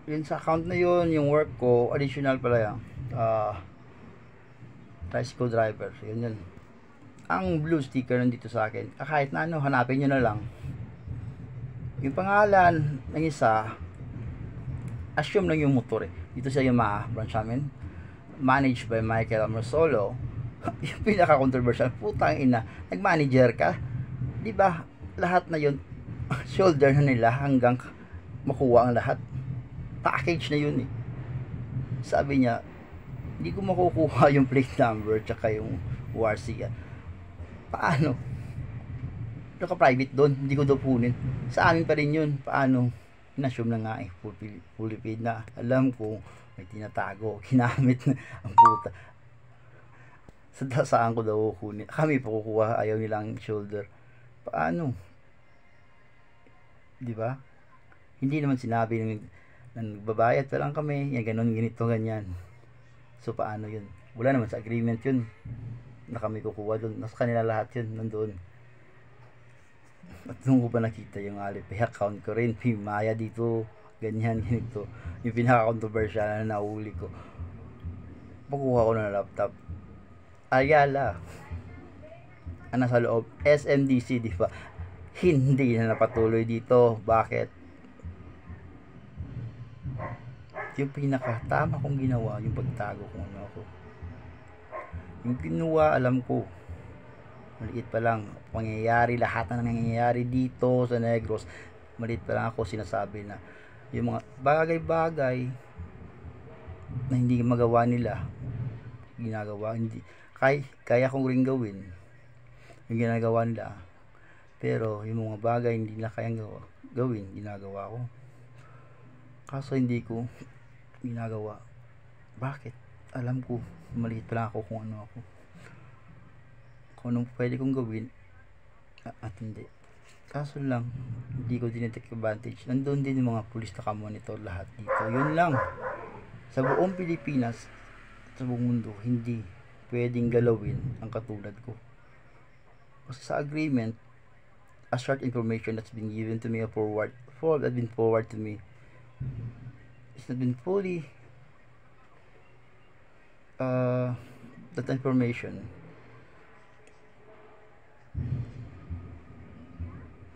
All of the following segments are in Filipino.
Yun sa account na yun, yung work ko, additional pala yan. Tricycle driver. Yun yun. Ang blue sticker nandito sa akin. Kahit na ano, hanapin nyo na lang. Yung pangalan ng isa, assume lang yung motor eh. Dito sa Yamaha branch namin. Managed by Michael Amorsolo. Yung pinaka-controversial, putang ina, nag-manager ka. Di ba lahat na yun, shoulder na nila hanggang makuha ang lahat. Package na yun eh. Sabi niya, hindi ko makukuha yung plate number tsaka yung WRC. Paano? Naka-private doon, hindi ko daw punin. Sa amin pa rin yun. Paano? Inassume na nga eh, fully paid na. Alam ko, may tinatago, ginamit na ang puta. Saan ko daw kukunin? Kami pa kukuha, ayaw nilang shoulder. Paano? Di ba? Hindi naman sinabi ng nagbabayad pa lang kami, yan ganun, ganito, ganyan. So paano yun? Wala naman sa agreement yun na kami kukuha doon. Nasa kanila lahat yun, nandoon. At nung ko pa nakita yung Alipay account ko rin, Maya dito, ganyan, ganito. Yung pinaka-controversial na nahuli ko. Pagkuha ko ng laptop, Ayala, nasa loob, SMDC, di ba? Hindi na napatuloy dito. Bakit? Yung pinaka-tama kong ginawa, yung pagtago kung ano ako. Yung ginawa, alam ko, maliit pa lang, pangyayari, lahat na nangyayari dito sa Negros, maliit pa lang ako, sinasabi na, yung mga bagay-bagay na hindi magawa nila, ginagawa, hindi, kaya kong rin gawin yung ginagawa nila, pero yung mga bagay hindi nila kayang gawin, ginagawa ko. Kaso hindi ko ginagawa. Bakit? Alam ko, maliit pa lang ako kung ano ako, kung anong pwede kong gawin at hindi. Kaso lang, hindi ko dinetect advantage. Nandun din yung mga pulis na kamonitor lahat dito. Yun lang. Sa buong Pilipinas, sa buong mundo, hindi pwedeng galawin ang katulad ko. Kasi sa agreement, a short information that's been given to me or that's been forward to me, it's not been fully that information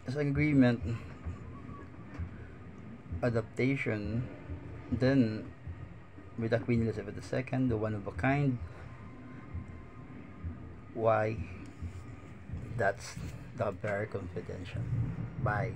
as agreement adaptation, then with the Queen Elizabeth II, the one of a kind. Why? That's the very confidential. Bye.